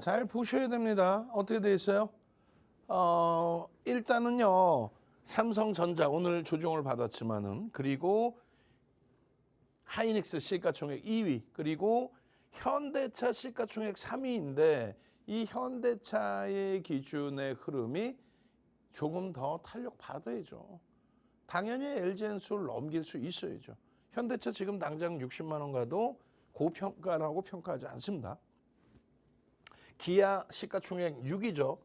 잘 보셔야 됩니다. 어떻게 돼 있어요? 일단은요, 삼성전자 오늘 조정을 받았지만은, 그리고 하이닉스 시가총액 2위, 그리고 현대차 시가총액 3위인데 이 현대차의 기준의 흐름이 조금 더 탄력 받아야죠. 당연히 LG엔솔을 넘길 수 있어야죠. 현대차 지금 당장 60만 원 가도 고평가라고 평가하지 않습니다. 기아 시가총액 6위죠.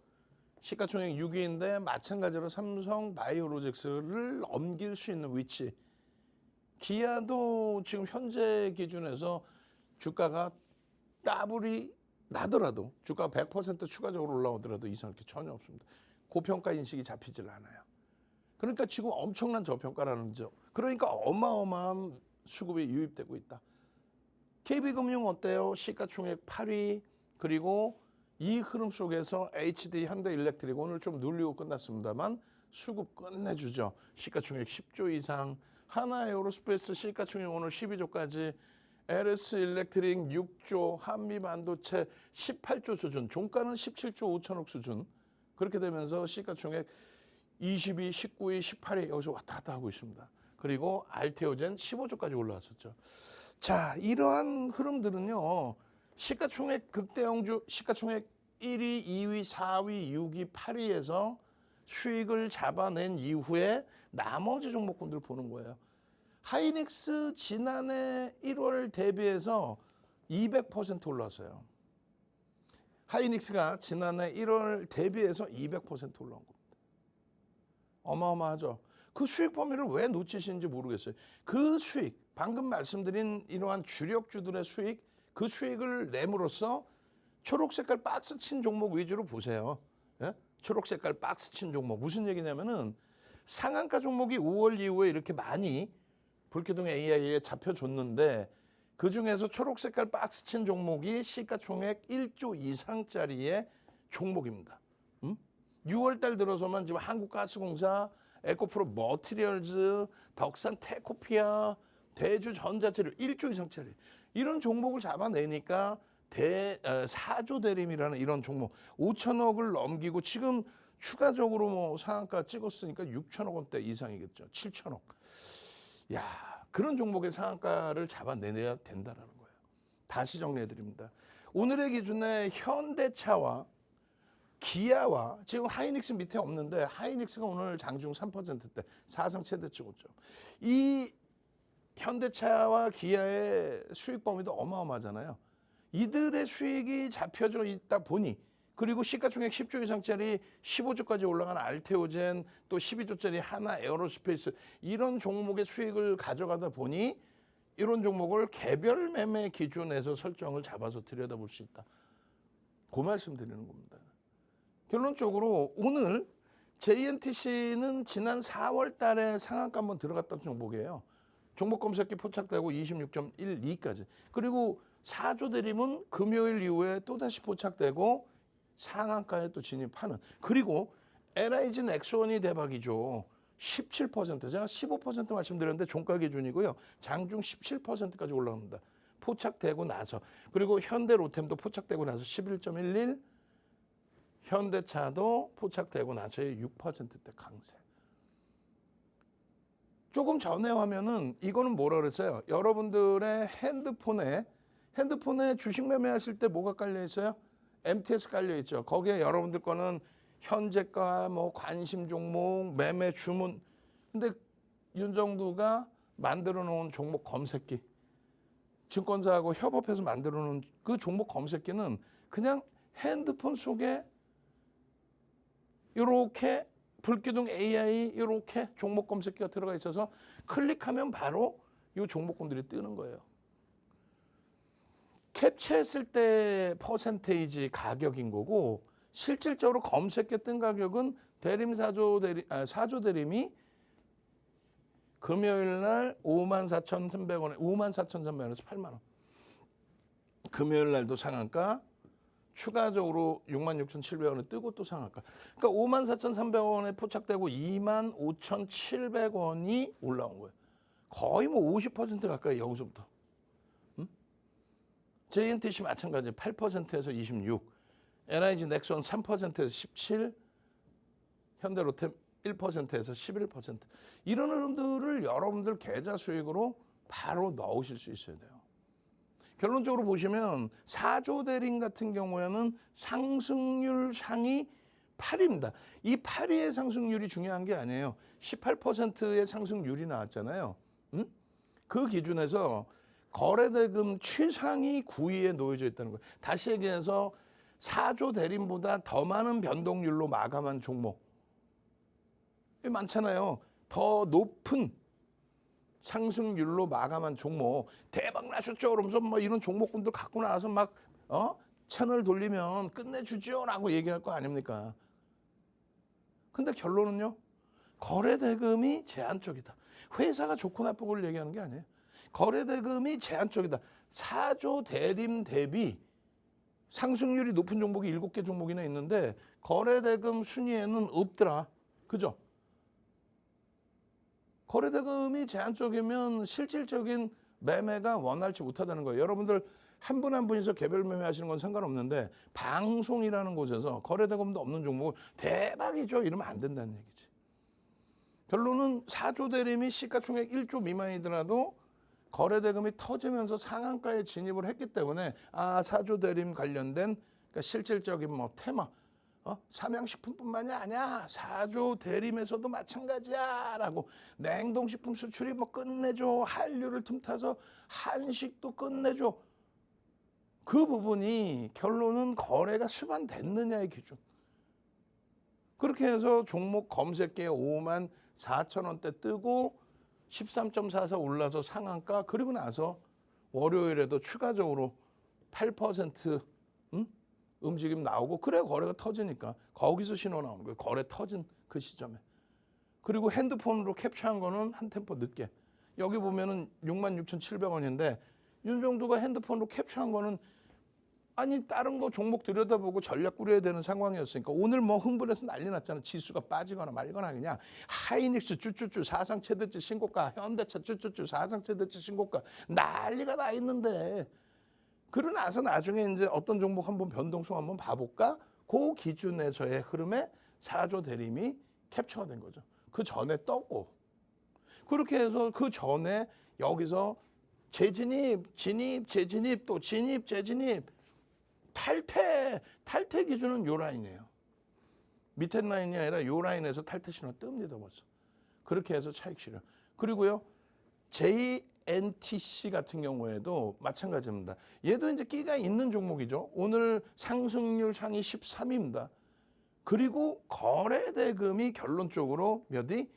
시가총액 6위인데 마찬가지로 삼성 바이오로직스를 넘길 수 있는 위치. 기아도 지금 현재 기준에서 주가가 따블이 나더라도 주가가 100% 추가적으로 올라오더라도 이상할 게 전혀 없습니다. 고평가 인식이 잡히질 않아요. 그러니까 지금 엄청난 저평가라는 점. 그러니까 어마어마한 수급이 유입되고 있다. KB금융 어때요? 시가총액 8위. 그리고 이 흐름 속에서 HD 현대일렉트릭 오늘 좀 눌리고 끝났습니다만 수급 끝내주죠. 시가총액 10조 이상. 하나에어로스페이스 시가총액 오늘 12조까지. LS일렉트릭 6조, 한미반도체 18조 수준, 종가는 17조 5천억 수준. 그렇게 되면서 시가총액 22, 19위, 18위 여기서 왔다 갔다 하고 있습니다. 그리고 알테오젠 15조까지 올라왔었죠. 자, 이러한 흐름들은요. 시가총액 극대형주, 시가총액 1위, 2위, 4위, 6위, 8위에서 수익을 잡아낸 이후에 나머지 종목군들 보는 거예요. 하이닉스 지난해 1월 대비해서 200% 올랐어요. 하이닉스가 지난해 1월 대비해서 200% 올라온 겁니다. 어마어마하죠. 그 수익 범위를 왜 놓치시는지 모르겠어요. 그 수익, 방금 말씀드린 이러한 주력주들의 수익, 그 수익을 내므로써 초록색깔 박스 친 종목 위주로 보세요. 예? 초록색깔 박스 친 종목. 무슨 얘기냐면은 상한가 종목이 5월 이후에 이렇게 많이 불기둥 AI에 잡혀줬는데 그중에서 초록색깔 박스 친 종목이 시가총액 1조 이상짜리의 종목입니다. 6월달 들어서만 지금 한국가스공사, 에코프로 머티리얼즈, 덕산 테코피아, 대주전자재료 1조 이상짜리 이런 종목을 잡아내니까 4조 대림이라는 이런 종목 5천억을 넘기고 지금 추가적으로 뭐 상한가 찍었으니까 6천억 원대 이상이겠죠. 7천억. 야, 그런 종목의 상한가를 잡아내야 된다라는 거예요. 다시 정리해 드립니다. 오늘의 기준에 현대차와 기아와 지금 하이닉스 밑에 없는데 하이닉스가 오늘 장중 3%대 사상 최대 찍었죠. 이 현대차와 기아의 수익 범위도 어마어마하잖아요. 이들의 수익이 잡혀져 있다 보니 그리고 시가총액 10조 이상짜리 15조까지 올라간 알테오젠 또 12조짜리 하나에어로스페이스 이런 종목의 수익을 가져가다 보니 이런 종목을 개별 매매 기준에서 설정을 잡아서 들여다볼 수 있다. 그 말씀 드리는 겁니다. 결론적으로 오늘 JNTC는 지난 4월 달에 상한가 한번 들어갔던 종목이에요. 종목 검색기 포착되고 26.12까지. 그리고 4조 대림은 금요일 이후에 또다시 포착되고 상한가에 또 진입하는. 그리고 LIG 넥스원이 대박이죠. 17%. 제가 15% 말씀드렸는데 종가 기준이고요. 장중 17%까지 올라갑니다. 포착되고 나서. 그리고 현대 로템도 포착되고 나서 11.11. 현대차도 포착되고 나서의 6%대 강세. 조금 전에 하면은 이거는 뭐라 그랬어요? 여러분들의 핸드폰에 주식 매매하실 때 뭐가 깔려 있어요? MTS 깔려 있죠. 거기에 여러분들 거는 현재가 뭐 관심 종목, 매매 주문. 근데 윤정두가 만들어 놓은 종목 검색기. 증권사하고 협업해서 만들어 놓은 그 종목 검색기는 그냥 핸드폰 속에 이렇게 불기둥 AI 이렇게 종목 검색기가 들어가 있어서 클릭하면 바로 이 종목군들이 뜨는 거예요. 캡처했을 때 퍼센테이지 가격인 거고 실질적으로 검색해 뜬 가격은 대림 4조 대림이 금요일 날 54,300원에 54,300원에서 8만 원. 금요일 날도 상한가 추가적으로 66,700원에 뜨고 또 상한가. 그러니까 54,300원에 포착되고 25,700원이 올라온 거예요. 거의 뭐 50% 가까이 여기서부터. JNTC 마찬가지 8%에서 26. NIG 넥슨 3%에서 17, 현대로템 1%에서 11%. 이런 흐름들을 여러분들 계좌 수익으로 바로 넣으실 수 있어야 돼요. 결론적으로 보시면 4조 대림 같은 경우에는 상승률 상위 8위입니다. 이 8위의 상승률이 중요한 게 아니에요. 18%의 상승률이 나왔잖아요. 그 기준에서 거래대금 최상위 9위에 놓여져 있다는 거예요. 다시 얘기해서 4조 대림보다 더 많은 변동률로 마감한 종목 많잖아요. 더 높은 상승률로 마감한 종목 대박 나셨죠? 그러면서 뭐 이런 종목군들 갖고 나와서 막 채널 돌리면 끝내주죠라고 얘기할 거 아닙니까? 근데 결론은요. 거래대금이 제한적이다. 회사가 좋고 나쁘고를 얘기하는 게 아니에요. 거래대금이 제한적이다. 4조 대림 대비 상승률이 높은 종목이 7개 종목이나 있는데 거래대금 순위에는 없더라. 그죠? 거래대금이 제한적이면 실질적인 매매가 원활치 못하다는 거예요. 여러분들 한 분 한 분이서 개별 매매하시는 건 상관없는데 방송이라는 곳에서 거래대금도 없는 종목을 대박이죠 이러면 안 된다는 얘기지. 결론은 4조 대림이 시가총액 1조 미만이더라도 거래대금이 터지면서 상한가에 진입을 했기 때문에 4조 대림 관련된 그러니까 실질적인 뭐 테마 삼양식품뿐만이 아니야. 4조 대림에서도 마찬가지야 라고 냉동식품 수출이 뭐 끝내줘. 한류를 틈타서 한식도 끝내줘. 그 부분이 결론은 거래가 수반됐느냐의 기준. 그렇게 해서 종목 검색기에 54,000원대 뜨고 13.44 올라서 상한가 그리고 나서 월요일에도 추가적으로 8% 움직임 나오고 그래 거래가 터지니까 거기서 신호 나오는 거예요. 거래 터진 그 시점에. 그리고 핸드폰으로 캡처한 거는 한 템포 늦게. 여기 보면은 66,700원인데 윤정두가 핸드폰으로 캡처한 거는 아니 다른 거 종목 들여다보고 전략 꾸려야 되는 상황이었으니까 오늘 뭐 흥분해서 난리 났잖아. 지수가 빠지거나 말거나 그냥 하이닉스 쭈쭈쭈 사상 최대치 신고가 현대차 쭈쭈쭈 사상 최대치 신고가 난리가 나 있는데 그러고 나서 나중에 이제 어떤 종목 한번 변동성 한번 봐볼까? 그 기준에서의 흐름에 4조 대림이 캡처가 된 거죠. 그 전에 떴고 그렇게 해서 그 전에 여기서 재진입, 진입, 재진입 또 진입, 재진입 탈퇴 기준은 요 라인이에요. 밑에 라인이 아니라 요 라인에서 탈퇴 신호 뜹니다 벌써. 그렇게 해서 차익 실현. 그리고요 JNTC 같은 경우에도 마찬가지입니다. 얘도 이제 끼가 있는 종목이죠. 오늘 상승률 상위 13위입니다. 그리고 거래대금이 결론적으로 몇 위?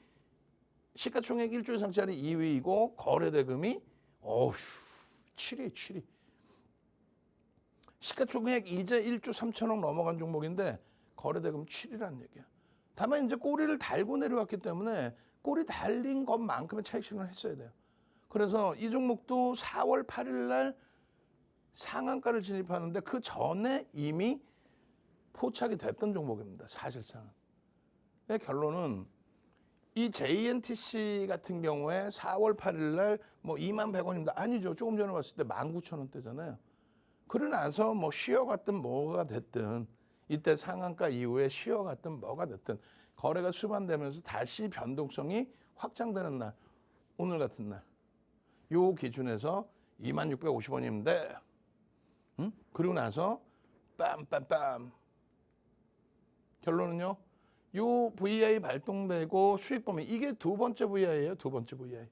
시가총액 1조 이상짜리 2위이고 거래대금이 7위, 7위. 시가총액 이제 1조 3천억 넘어간 종목인데 거래대금 7위라는 얘기야. 다만 이제 꼬리를 달고 내려왔기 때문에 꼬리 달린 것만큼의 차익 실현을 했어야 돼요. 그래서 이 종목도 4월 8일 날 상한가를 진입하는데 그 전에 이미 포착이 됐던 종목입니다. 사실상. 결론은 이 JNTC 같은 경우에 4월 8일 날 뭐 21,100원입니다. 아니죠. 조금 전에 봤을 때 19,000원대잖아요. 그러고 나서 뭐 쉬어갔든 뭐가 됐든 이때 상한가 이후에 쉬어갔든 뭐가 됐든 거래가 수반되면서 다시 변동성이 확장되는 날, 오늘 같은 날. 요 기준에서 26,50원인데 그리고 나서 빰빰빰 결론은요. 요 VI 발동되고 수익 범위 이게 두 번째 VI예요. 두 번째 VI.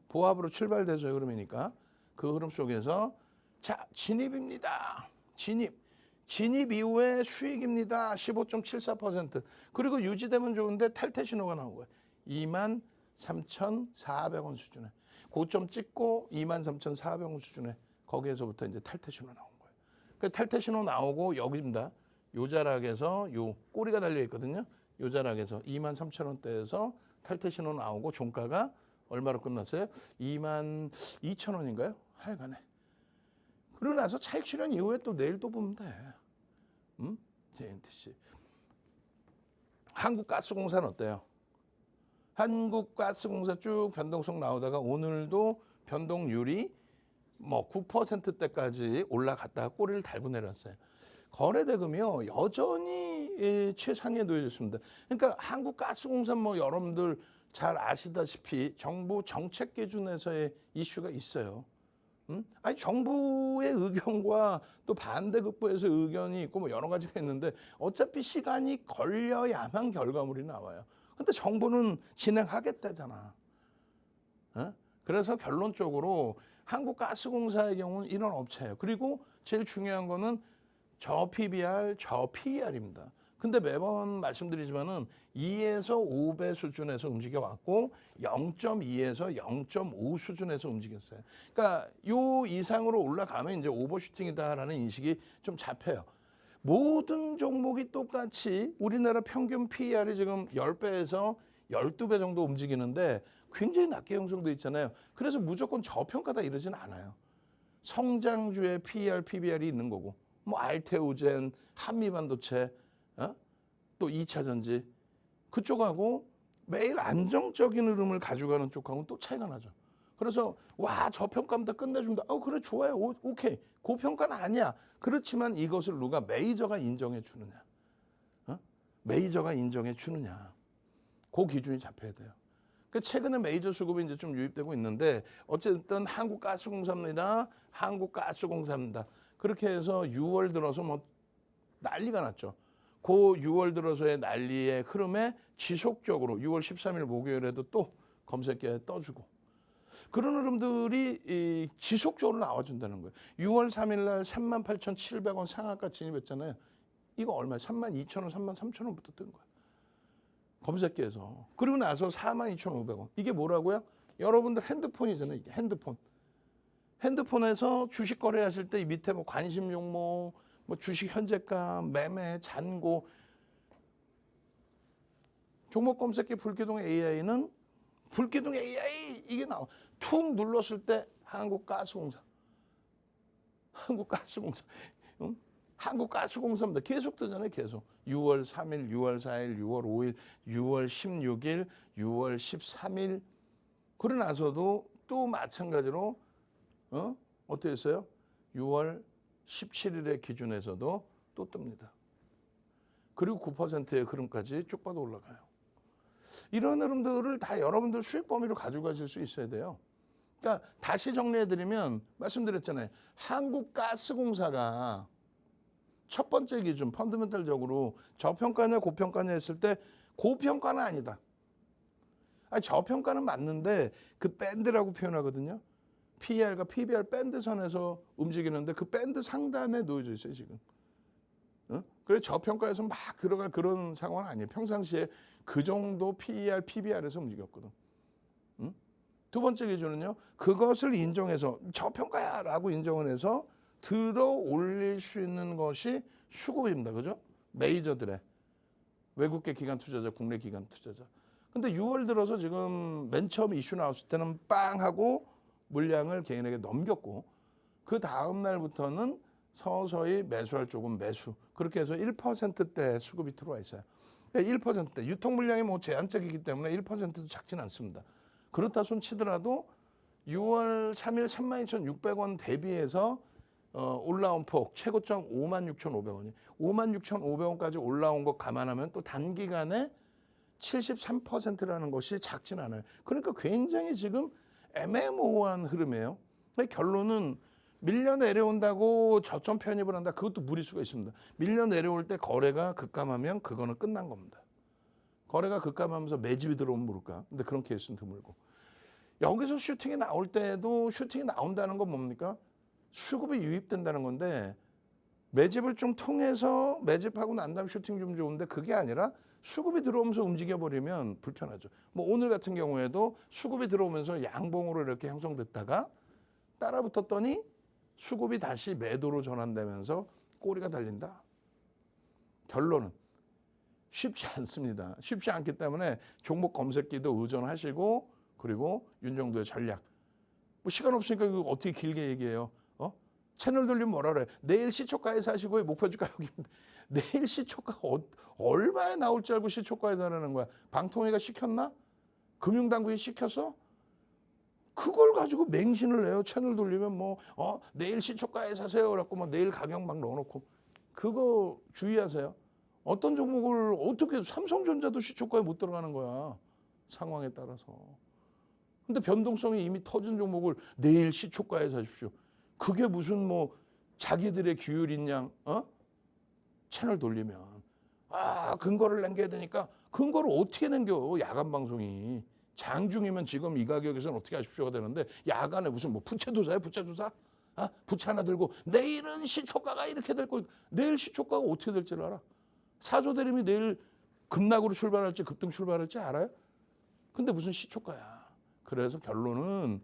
보합으로 출발되죠. 흐름이니까. 그 흐름 속에서 자 진입입니다. 진입 이후에 수익입니다. 15.74%. 그리고 유지되면 좋은데 탈퇴 신호가 나온 거예요. 23,400원 수준에. 고점 찍고 23,400원 수준에 거기에서부터 이제 탈퇴 신호 나온 거예요. 그 탈퇴 신호 나오고 여기입니다. 요 자락에서 요 꼬리가 달려 있거든요. 요 자락에서 23,000원대에서 탈퇴 신호 나오고 종가가 얼마로 끝났어요? 22,000원인가요? 하여간에. 그러고 나서 차익 실현 이후에 또 내일 또 보면 돼. JNTC. 한국가스공사는 어때요? 한국가스공사 쭉 변동성 나오다가 오늘도 변동률이 뭐 9%대까지 올라갔다가 꼬리를 달고 내렸어요. 거래 대금이요 여전히 최상위에 놓여 있습니다. 그러니까 한국가스공사 뭐 여러분들 잘 아시다시피 정부 정책 기준에서의 이슈가 있어요. 아니 정부의 의견과 또 반대급부에서 의견이 있고 뭐 여러 가지가 있는데 어차피 시간이 걸려야만 결과물이 나와요. 근데 정부는 진행하겠다잖아. 어? 그래서 결론적으로 한국가스공사의 경우는 이런 업체예요. 그리고 제일 중요한 거는 저 PBR, 저 PER입니다. 근데 매번 말씀드리지만은 2에서 5배 수준에서 움직여 왔고 0.2에서 0.5 수준에서 움직였어요. 그러니까 요 이상으로 올라가면 이제 오버슈팅이다라는 인식이 좀 잡혀요. 모든 종목이 똑같이 우리나라 평균 PER이 지금 10배에서 12배 정도 움직이는데 굉장히 낮게 형성돼 있잖아요. 그래서 무조건 저평가다 이러진 않아요. 성장주의 PER, PBR이 있는 거고 뭐 알테오젠, 한미반도체, 또 2차 전지 그쪽하고 매일 안정적인 흐름을 가져가는 쪽하고는 또 차이가 나죠. 그래서 와 저평가입니다 끝내준다. 그래 좋아요. 오케이. 고평가는 아니야. 그렇지만 이것을 누가 메이저가 인정해 주느냐. 메이저가 인정해 주느냐. 그 기준이 잡혀야 돼요. 최근에 메이저 수급이 이제 좀 유입되고 있는데 어쨌든 한국가스공사입니다. 한국가스공사입니다. 그렇게 해서 6월 들어서 뭐 난리가 났죠. 그 6월 들어서의 난리의 흐름에 지속적으로 6월 13일 목요일에도 또 검색기에 떠주고 그런 흐름들이 지속적으로 나와준다는 거예요. 6월 3일 날 38,700원 상한가 진입했잖아요. 이거 얼마야? 32,000원, 33,000원부터 뜬 거예요. 검색기에서. 그리고 나서 42,500원. 이게 뭐라고요? 여러분들 핸드폰이잖아요. 이게 핸드폰. 핸드폰에서 주식 거래하실 때 이 밑에 뭐 관심 종목, 뭐 주식 현재가, 매매, 잔고, 종목 검색기 불기둥 AI는 불기둥 AI 이게 나와. 툭 눌렀을 때 한국가스공사. 한국가스공사. 응? 한국가스공사입니다. 계속 뜨잖아요. 계속. 6월 3일, 6월 4일, 6월 5일, 6월 16일, 6월 13일. 그러고 나서도 또 마찬가지로 어떻게 했어요? 6월 17일의 기준에서도 또 뜹니다. 그리고 9%의 흐름까지 쭉 뻗어 올라가요. 이런 흐름들을 다 여러분들 수익 범위로 가져가실 수 있어야 돼요. 그러니까 다시 정리해드리면 말씀드렸잖아요. 한국가스공사가 첫 번째 기준 펀더멘탈적으로 저평가냐 고평가냐 했을 때 고평가는 아니다. 아니, 저평가는 맞는데 그 밴드라고 표현하거든요. PER과 PBR 밴드 선에서 움직이는데 그 밴드 상단에 놓여져 있어요 지금. 그래서 저평가에서 막 들어갈 그런 상황은 아니에요. 평상시에 그 정도 PER, PBR에서 움직였거든. 두 번째 기준은요. 그것을 인정해서 저평가야라고 인정을 해서 들어 올릴 수 있는 것이 수급입니다. 그죠? 메이저들의 외국계 기관 투자자, 국내 기관 투자자. 근데 6월 들어서 지금 맨 처음 이슈 나왔을 때는 빵 하고 물량을 개인에게 넘겼고 그 다음 날부터는 서서히 매수할 쪽은 매수. 그렇게 해서 1%대 수급이 들어와 있어요. 1%대. 유통 물량이 뭐 제한적이기 때문에 1%도 작진 않습니다. 그렇다 손 치더라도 6월 3일 32,600원 대비해서 올라온 폭 최고점 56,500원이 56,500원까지 올라온 것 감안하면 또 단기간에 73%라는 것이 작진 않아요. 그러니까 굉장히 지금 애매모호한 흐름이에요. 결론은 밀려 내려온다고 저점 편입을 한다. 그것도 무리수가 있습니다. 밀려 내려올 때 거래가 급감하면 그거는 끝난 겁니다. 거래가 급감하면서 매집이 들어오면 모를까. 근데 그런 케이스는 드물고. 여기서 슈팅이 나올 때도 슈팅이 나온다는 건 뭡니까? 수급이 유입된다는 건데 매집을 좀 통해서 매집하고 난 다음 슈팅 좀 좋은데 그게 아니라 수급이 들어오면서 움직여버리면 불편하죠. 뭐 오늘 같은 경우에도 수급이 들어오면서 양봉으로 이렇게 형성됐다가 따라붙었더니 수급이 다시 매도로 전환되면서 꼬리가 달린다. 결론은 쉽지 않습니다. 쉽지 않기 때문에 종목 검색기도 의존하시고 그리고 윤정도의 전략. 뭐 시간 없으니까 이거 어떻게 길게 얘기해요. 채널 돌리면 뭐라 그래. 내일 시초가에 사시고 목표주가 여기입니다. 내일 시초가 얼마에 나올 줄 알고 시초가에 사라는 거야. 방통위가 시켰나? 금융당국이 시켰어? 그걸 가지고 맹신을 해요. 채널 돌리면 뭐 내일 시초가에 사세요. 그래갖고 뭐 내일 가격 막 넣어놓고 그거 주의하세요. 어떤 종목을 어떻게 삼성전자도 시초가에 못 들어가는 거야. 상황에 따라서. 근데 변동성이 이미 터진 종목을 내일 시초가에 사십시오. 그게 무슨 뭐 자기들의 규율인 양 채널 돌리면 근거를 남겨야 되니까 근거를 어떻게 남겨 야간 방송이. 장중이면 지금 이 가격에서는 어떻게 하십시오가 되는데 야간에 무슨 뭐 부채도사야 부채도사? 부채 하나 들고 내일은 시초가가 이렇게 될 거니까 내일 시초가가 어떻게 될지를 알아? 사조 대림이 내일 급락으로 출발할지 급등 출발할지 알아요? 근데 무슨 시초가야. 그래서 결론은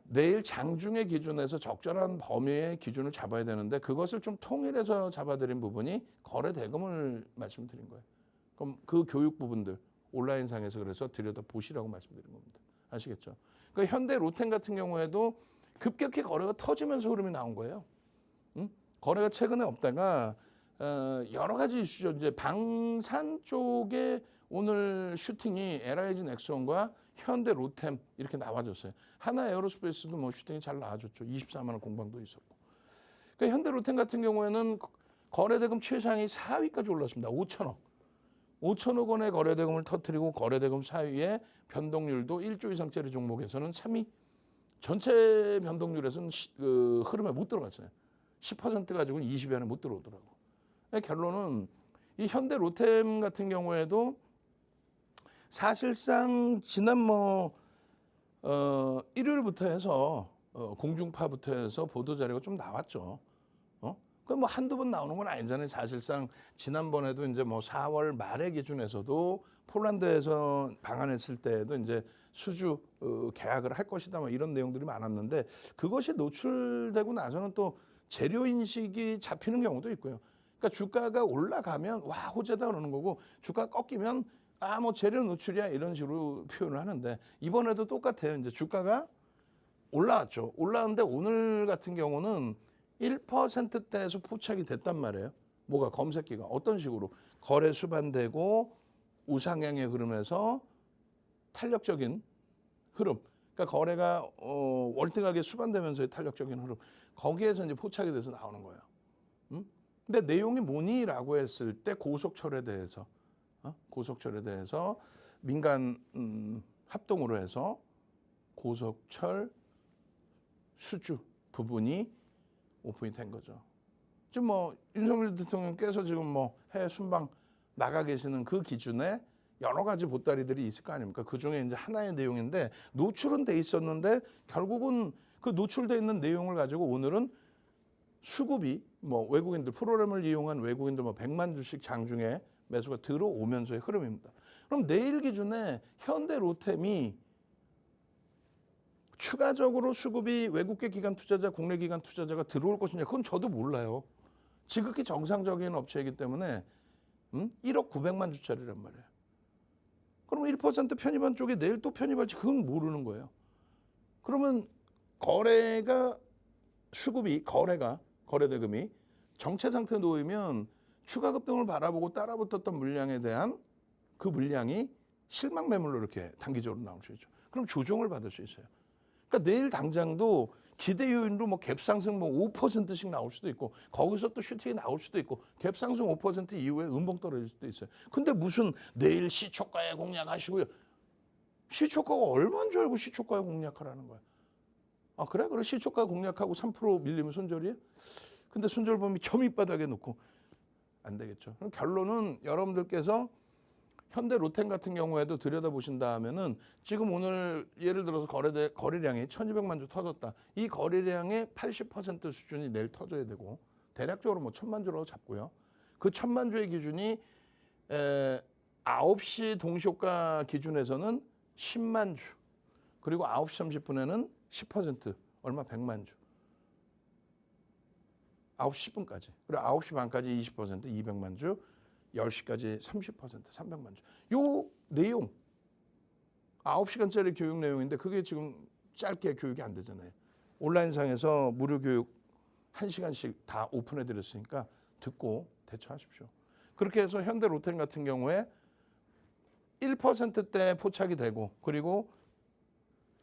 내일 장중의 기준에서 적절한 범위의 기준을 잡아야 되는데 그것을 좀 통일해서 잡아드린 부분이 거래 대금을 말씀드린 거예요. 그럼 그 교육 부분들 온라인상에서 그래서 들여다보시라고 말씀드린 겁니다. 아시겠죠? 그러니까 현대 로템 같은 경우에도 급격히 거래가 터지면서 흐름이 나온 거예요. 거래가 최근에 없다가 여러 가지 이슈죠. 이제 방산 쪽에 오늘 슈팅이 LIG 넥슨과 현대 로템 이렇게 나와줬어요. 하나 에어로스페이스도 뭐 슈팅이 잘 나와줬죠. 24만 원 공방도 있었고. 그러니까 현대 로템 같은 경우에는 거래대금 최상위 4위까지 올랐습니다. 5천억. 5천억 원의 거래대금을 터뜨리고 거래대금 4위에 변동률도 1조 이상짜리 종목에서는 3위. 전체 변동률에서는 그 흐름에 못 들어갔어요. 10% 가지고는 20위 안에 못 들어오더라고. 결론은 이 현대 로템 같은 경우에도 사실상 지난 일요일부터 해서 공중파부터 해서 보도 자료가 좀 나왔죠. 그 뭐 한두 번 나오는 건 아니잖아요. 사실상 지난번에도 이제 뭐 4월 말의 기준에서도 폴란드에서 방한했을 때에도 이제 수주 계약을 할 것이다 뭐 이런 내용들이 많았는데 그것이 노출되고 나서는 또 재료 인식이 잡히는 경우도 있고요. 그러니까 주가가 올라가면 와 호재다 그러는 거고 주가가 꺾이면 뭐 재료 노출이야 이런 식으로 표현을 하는데 이번에도 똑같아요. 이제 주가가 올라왔죠. 올라왔는데 오늘 같은 경우는 1%대에서 포착이 됐단 말이에요. 뭐가 검색기가 어떤 식으로 거래 수반되고 우상향의 흐름에서 탄력적인 흐름. 그러니까 거래가 월등하게 수반되면서의 탄력적인 흐름. 거기에서 이제 포착이 돼서 나오는 거예요. 근데 내용이 뭐니라고 했을 때 고속철에 대해서 민간 합동으로 해서 고속철 수주 부분이 오픈이 된 거죠. 지금 뭐 윤석열 대통령께서 지금 뭐 해외 순방 나가 계시는 그 기준에 여러 가지 보따리들이 있을 거 아닙니까? 그 중에 이제 하나의 내용인데 노출은 돼 있었는데 결국은 그 노출돼 있는 내용을 가지고 오늘은 수급이 뭐 외국인들 프로그램을 이용한 외국인들 뭐 100만 주씩 장중에 매수가 들어오면서의 흐름입니다. 그럼 내일 기준에 현대 로템이 추가적으로 수급이 외국계 기관 투자자, 국내 기관 투자자가 들어올 것이냐 그건 저도 몰라요. 지극히 정상적인 업체이기 때문에 1억 900만 주짜리란 말이에요. 그러면 1% 편입한 쪽에 내일 또 편입할지 그건 모르는 거예요. 그러면 거래가 거래대금이 정체 상태에 놓이면 추가 급등을 바라보고 따라붙었던 물량에 대한 그 물량이 실망 매물로 이렇게 단기적으로 나올 수 있죠. 그럼 조정을 받을 수 있어요. 그러니까 내일 당장도 기대 요인으로 뭐 갭상승 뭐 5%씩 나올 수도 있고 거기서 또 슈팅이 나올 수도 있고 갭상승 5% 이후에 음봉 떨어질 수도 있어요. 근데 무슨 내일 시초가에 공략하시고요. 시초가가 얼마인 줄 알고 시초가에 공략하라는 거야. 그래? 그래 시초가 공략하고 3% 밀리면 손절이야? 근데 손절범위 저 밑바닥에 놓고 안 되겠죠. 그럼 결론은 여러분들께서 현대 로템 같은 경우에도 들여다보신다면은 지금 오늘 예를 들어서 거래량이 1,200만 주 터졌다. 이 거래량의 80% 수준이 내일 터져야 되고 대략적으로 뭐 1,000만 주라고 잡고요. 그 1,000만 주의 기준이 9시 동시효과 기준에서는 10만 주. 그리고 9시 30분에는 10% 얼마 100만 주. 9시 10분까지. 그리고 9시 반까지 20% 200만 주. 10시까지 30% 300만 주. 요 내용 9시간짜리 교육 내용인데 그게 지금 짧게 교육이 안 되잖아요. 온라인상에서 무료 교육 1시간씩 다 오픈해 드렸으니까 듣고 대처하십시오. 그렇게 해서 현대 로템 같은 경우에 1%대 포착이 되고 그리고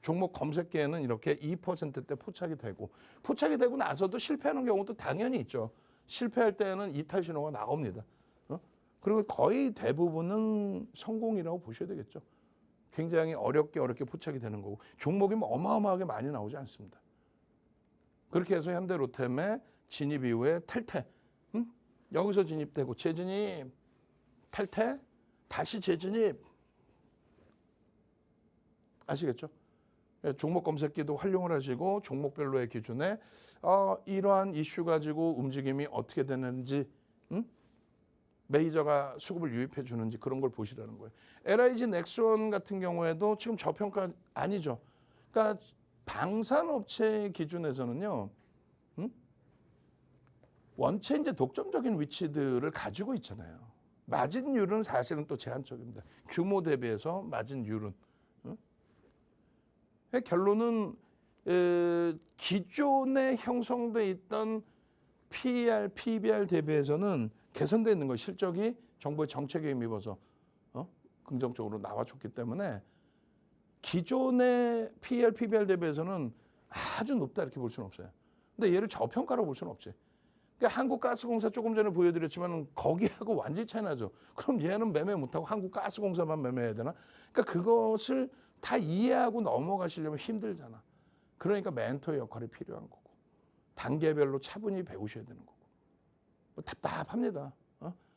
종목 검색기에는 이렇게 2%대 포착이 되고 나서도 실패하는 경우도 당연히 있죠. 실패할 때는 이탈 신호가 나옵니다. 그리고 거의 대부분은 성공이라고 보셔야 되겠죠. 굉장히 어렵게 포착이 되는 거고 종목이 뭐 어마어마하게 많이 나오지 않습니다. 그렇게 해서 현대로템의 진입 이후에 탈퇴, 여기서 진입되고 재진입, 탈퇴, 다시 재진입, 아시겠죠? 종목 검색기도 활용을 하시고 종목별로의 기준에 이러한 이슈 가지고 움직임이 어떻게 되는지, 메이저가 수급을 유입해 주는지 그런 걸 보시라는 거예요. LIG 넥스원 같은 경우에도 지금 저평가 아니죠. 그러니까 방산업체 기준에서는요, 원체 이제 독점적인 위치들을 가지고 있잖아요. 마진율은 사실은 또 제한적입니다. 규모 대비해서 마진율은. 결론은 기존에 형성돼 있던 PER, PBR 대비해서는 개선되어 있는 거예요. 실적이 정부의 정책에 힘입어서 긍정적으로 나와줬기 때문에 기존의 PER, PBR 대비해서는 아주 높다 이렇게 볼 수는 없어요. 근데 얘를 저평가로 볼 수는 없지. 그러니까 한국가스공사 조금 전에 보여드렸지만 거기하고 완전히 차이 나죠. 그럼 얘는 매매 못하고 한국가스공사만 매매해야 되나? 그러니까 그것을 다 이해하고 넘어가시려면 힘들잖아. 그러니까 멘토의 역할이 필요한 거고 단계별로 차분히 배우셔야 되는 거고 뭐 답답합니다.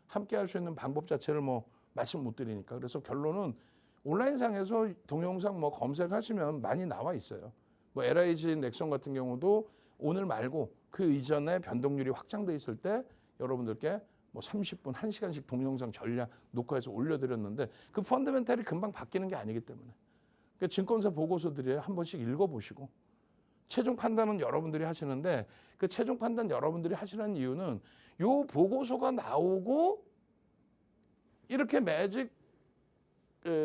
함께 할 수 있는 방법 자체를 뭐 말씀 못 드리니까. 그래서 결론은 온라인상에서 동영상 뭐 검색하시면 많이 나와 있어요. 뭐 LIG 넥슨 같은 경우도 오늘 말고 그 이전에 변동률이 확장돼 있을 때 여러분들께 뭐 30분, 1시간씩 동영상 전략 녹화해서 올려드렸는데 그 펀더멘탈이 금방 바뀌는 게 아니기 때문에 그러니까 증권사 보고서들이 한 번씩 읽어보시고 최종 판단은 여러분들이 하시는데 그 최종 판단 여러분들이 하시는 이유는 요 보고서가 나오고 이렇게 매직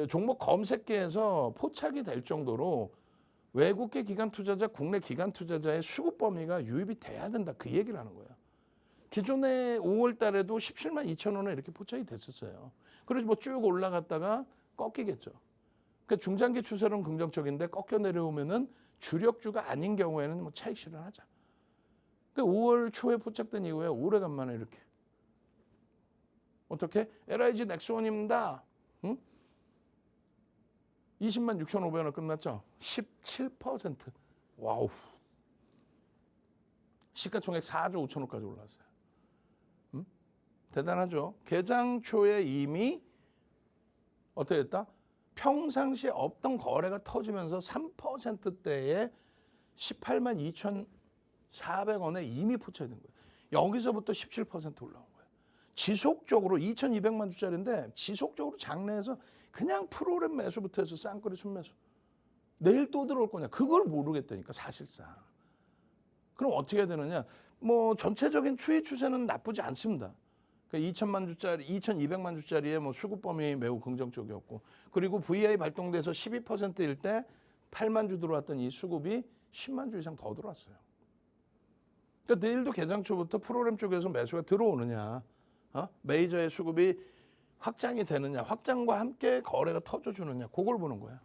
종목 검색기에서 포착이 될 정도로 외국계 기관 투자자, 국내 기관 투자자의 수급 범위가 유입이 돼야 된다. 그 얘기를 하는 거예요. 기존에 5월 달에도 17만 2천 원에 이렇게 포착이 됐었어요. 그래서 뭐 쭉 올라갔다가 꺾이겠죠. 그러니까 중장기 추세는 긍정적인데 꺾여 내려오면은 주력주가 아닌 경우에는 뭐 차익 실현하자. 그러니까 5월 초에 포착된 이후에 오래간만에 이렇게 어떻게? LIG 넥스원입니다. 20만 6,500원 끝났죠. 17%. 와우. 시가총액 4조 5천억까지 올랐어요. 대단하죠. 개장 초에 이미 어떻게 됐다? 평상시에 없던 거래가 터지면서 3%대에 18만 2,400원에 이미 포착된 거예요. 여기서부터 17% 올라온 거예요. 지속적으로 2,200만 주짜리인데 지속적으로 장내에서 그냥 프로그램 매수부터 해서 쌍거리 순매수. 내일 또 들어올 거냐. 그걸 모르겠다니까 사실상. 그럼 어떻게 해야 되느냐. 뭐 전체적인 추이 추세는 나쁘지 않습니다. 그러니까 2,000만 주짜리, 2,200만 주짜리의 뭐 수급 범위 매우 긍정적이었고 그리고 VI 발동돼서 12%일 때 8만 주 들어왔던 이 수급이 10만 주 이상 더 들어왔어요. 그러니까 내일도 개장 초부터 프로그램 쪽에서 매수가 들어오느냐. 메이저의 수급이 확장이 되느냐. 확장과 함께 거래가 터져주느냐. 그걸 보는 거야.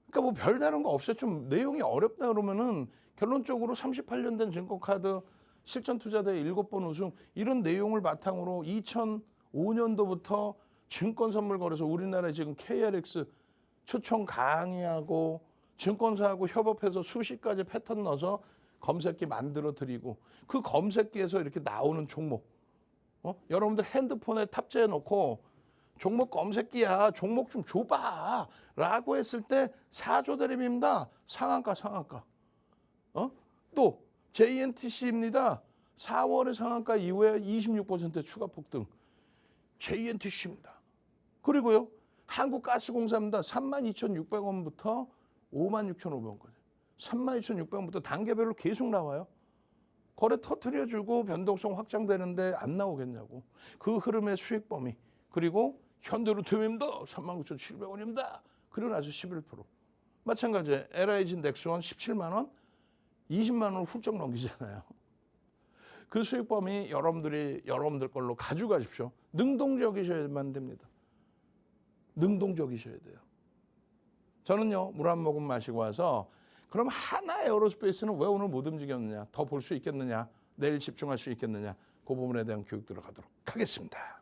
그러니까 뭐 별다른 거 없어요. 좀 내용이 어렵다 그러면은 결론적으로 38년 된 증권카드 실전 투자대 7번 우승 이런 내용을 바탕으로 2005년도부터 증권선물거래소 우리나라에 지금 KRX 초청 강의하고 증권사하고 협업해서 수십 가지 패턴 넣어서 검색기 만들어 드리고 그 검색기에서 이렇게 나오는 종목 여러분들 핸드폰에 탑재해 놓고 종목 검색기야 종목 좀 줘봐 라고 했을 때 4조 대림입니다. 상한가 또 JNTC입니다. 4월의 상한가 이후에 26% 추가 폭등 JNTC입니다. 그리고요 한국가스공사입니다. 32,600원부터 56,500원까지 32,600원부터 단계별로 계속 나와요. 거래 터트려주고 변동성 확장되는데 안 나오겠냐고. 그 흐름의 수익 범위 그리고 현대로템입니다. 39,700원입니다. 그리고 나서 11%. 마찬가지 LIG 넥스원 17만 원, 20만 원 훌쩍 넘기잖아요. 그 수익 범위 여러분들 걸로 가져가십시오. 능동적이셔야만 됩니다. 능동적이셔야 돼요. 저는요 물 한 모금 마시고 와서 그럼 하나 에어로스페이스는 왜 오늘 못 움직였느냐, 더 볼 수 있겠느냐, 내일 집중할 수 있겠느냐, 그 부분에 대한 교육 들어가도록 하겠습니다.